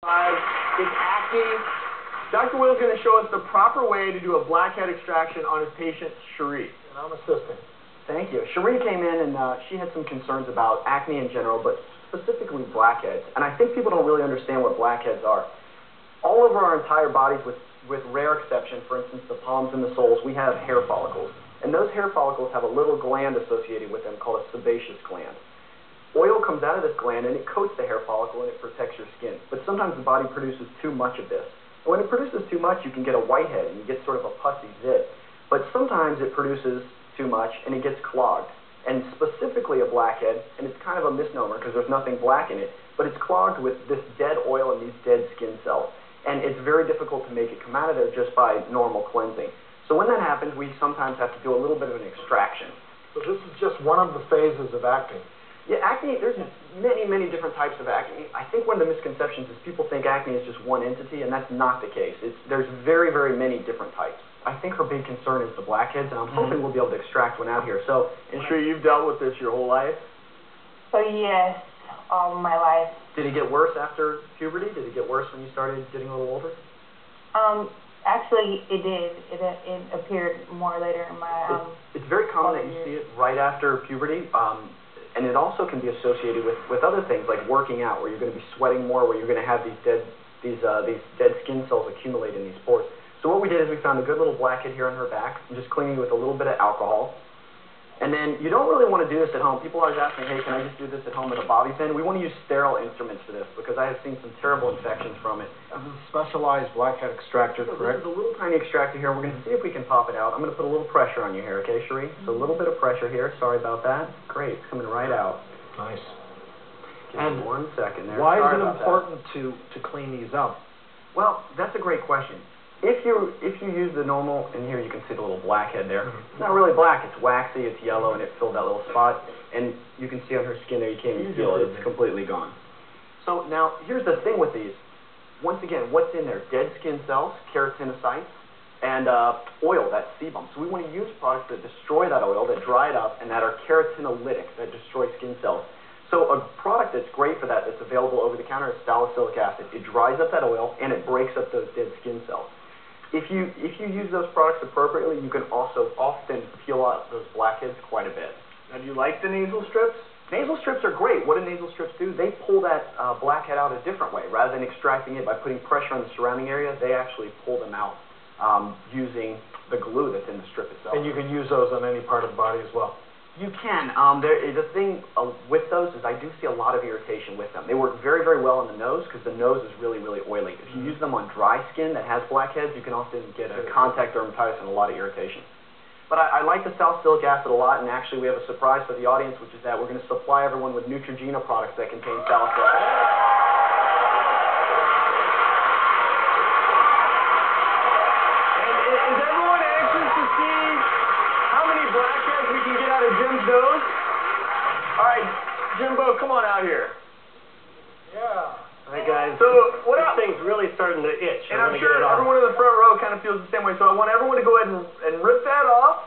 It's acne. Dr. Will is going to show us the proper way to do a blackhead extraction on his patient, Cherie. And I'm assisting. Thank you. Cherie came in and she had some concerns about acne in general, but specifically blackheads. And I think people don't really understand what blackheads are. All over our entire bodies, with rare exception, for instance, the palms and the soles, we have hair follicles. And those hair follicles have a little gland associated with them called a sebaceous gland. Oil comes out of this gland and it coats the hair follicle and it protects your skin. But sometimes the body produces too much of this. And when it produces too much, you can get a whitehead and you get sort of a pussy zit. But sometimes it produces too much and it gets clogged. And specifically a blackhead, and it's kind of a misnomer because there's nothing black in it, but it's clogged with this dead oil and these dead skin cells. And it's very difficult to make it come out of there just by normal cleansing. So when that happens, we sometimes have to do a little bit of an extraction. So this is just one of the phases of acne. Yeah, acne, there's many, many different types of acne. I think one of the misconceptions is people think acne is just one entity, and that's not the case. There's very, very many different types. I think her big concern is the blackheads, and I'm hoping we'll be able to extract one out here. So, and sure, you've dealt with this your whole life? Oh, yes, all my life. Did it get worse after puberty? Did it get worse when you started getting a little older? Actually, it did. It appeared more later in my, It's very common that you see it right after puberty. And it also can be associated with other things like working out, where you're going to be sweating more, where you're going to have these dead skin cells accumulate in these pores. So what we did is we found a good little blackhead here on her back, and just cleaning with a little bit of alcohol. And then you don't really want to do this at home. People always ask me, hey, can I just do this at home with a bobby pin? We want to use sterile instruments for this because I have seen some terrible infections from it. This is a specialized blackhead extractor, correct? This is a little tiny extractor here. We're going to see if we can pop it out. I'm going to put a little pressure on you here, okay, Cherie? So a little bit of pressure here. Sorry about that. Great. It's coming right out. Nice. Give me 1 second there. Why is it important to clean these up? Well, that's a great question. If you use the normal, and here you can see the little blackhead there. It's not really black. It's waxy. It's yellow, and it filled that little spot. And you can see on her skin there, you can't even feel it. It's completely gone. So now, here's the thing with these. Once again, what's in there? Dead skin cells, keratinocytes, and oil, that's sebum. So we want to use products that destroy that oil, that dry it up, and that are keratinolytic, that destroy skin cells. So a product that's great for that, that's available over the counter, is salicylic acid. It dries up that oil, and it breaks up those dead skin cells. If you use those products appropriately, you can also often peel out those blackheads quite a bit. Now, do you like the nasal strips? Nasal strips are great. What do nasal strips do? They pull that blackhead out a different way. Rather than extracting it by putting pressure on the surrounding area, they actually pull them out using the glue that's in the strip itself. And you can use those on any part of the body as well? You can. The thing with those is I do see a lot of irritation with them. They work very, very well on the nose because the nose is really, really oily. If you use them on dry skin that has blackheads, you can often get a contact dermatitis and a lot of irritation. But I like the salicylic acid a lot, and actually we have a surprise for the audience, which is that we're going to supply everyone with Neutrogena products that contain salicylic acid. Jim's nose. All right, Jimbo, come on out here. Yeah. Hi guys. So what this thing's really starting to itch. And I'm sure everyone in the front row kind of feels the same way. So I want everyone to go ahead and rip that off.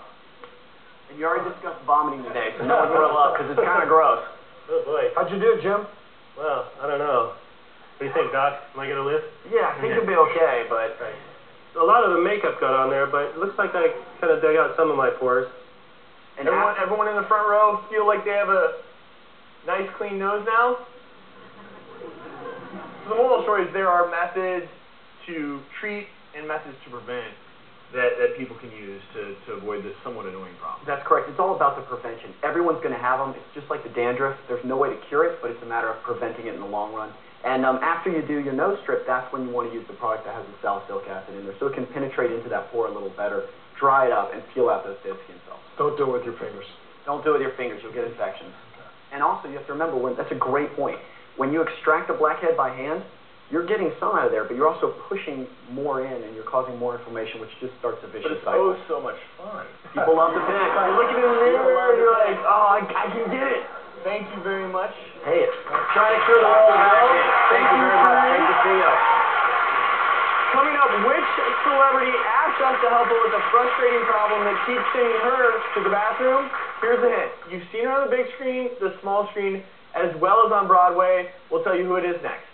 And you already discussed vomiting today, so no one throw up because it's kind of gross. Oh boy. How'd you do, Jim? Well, I don't know. What do you think, Doc? Am I gonna live? Yeah, I think you'll be okay, but a lot of the makeup got on there, but it looks like I kind of dug out some of my pores. And everyone in the front row feel like they have a nice, clean nose now? So the moral of the story is there are methods to treat and methods to prevent that people can use to avoid this somewhat annoying problem. That's correct. It's all about the prevention. Everyone's going to have them. It's just like the dandruff. There's no way to cure it, but it's a matter of preventing it in the long run. And after you do your nose strip, that's when you want to use the product that has the salicylic acid in there, so it can penetrate into that pore a little better, dry it up, and peel out those dead skin cells. Don't do it with your fingers. Don't do it with your fingers. You'll get infections. Okay. And also, you have to remember, that's a great point. When you extract a blackhead by hand, you're getting some out of there, but you're also pushing more in, and you're causing more inflammation, which just starts a vicious cycle. But it's so much fun. People love the pick. You're looking in the mirror, and you're like, oh, I can get it. Thank you very much. Hey, trying to cure the world of acne. Thank you very much. Great to see you. Coming up, which celebrity asked us to help her with a frustrating problem that keeps sending her to the bathroom? Here's the hint. You've seen her on the big screen, the small screen, as well as on Broadway. We'll tell you who it is next.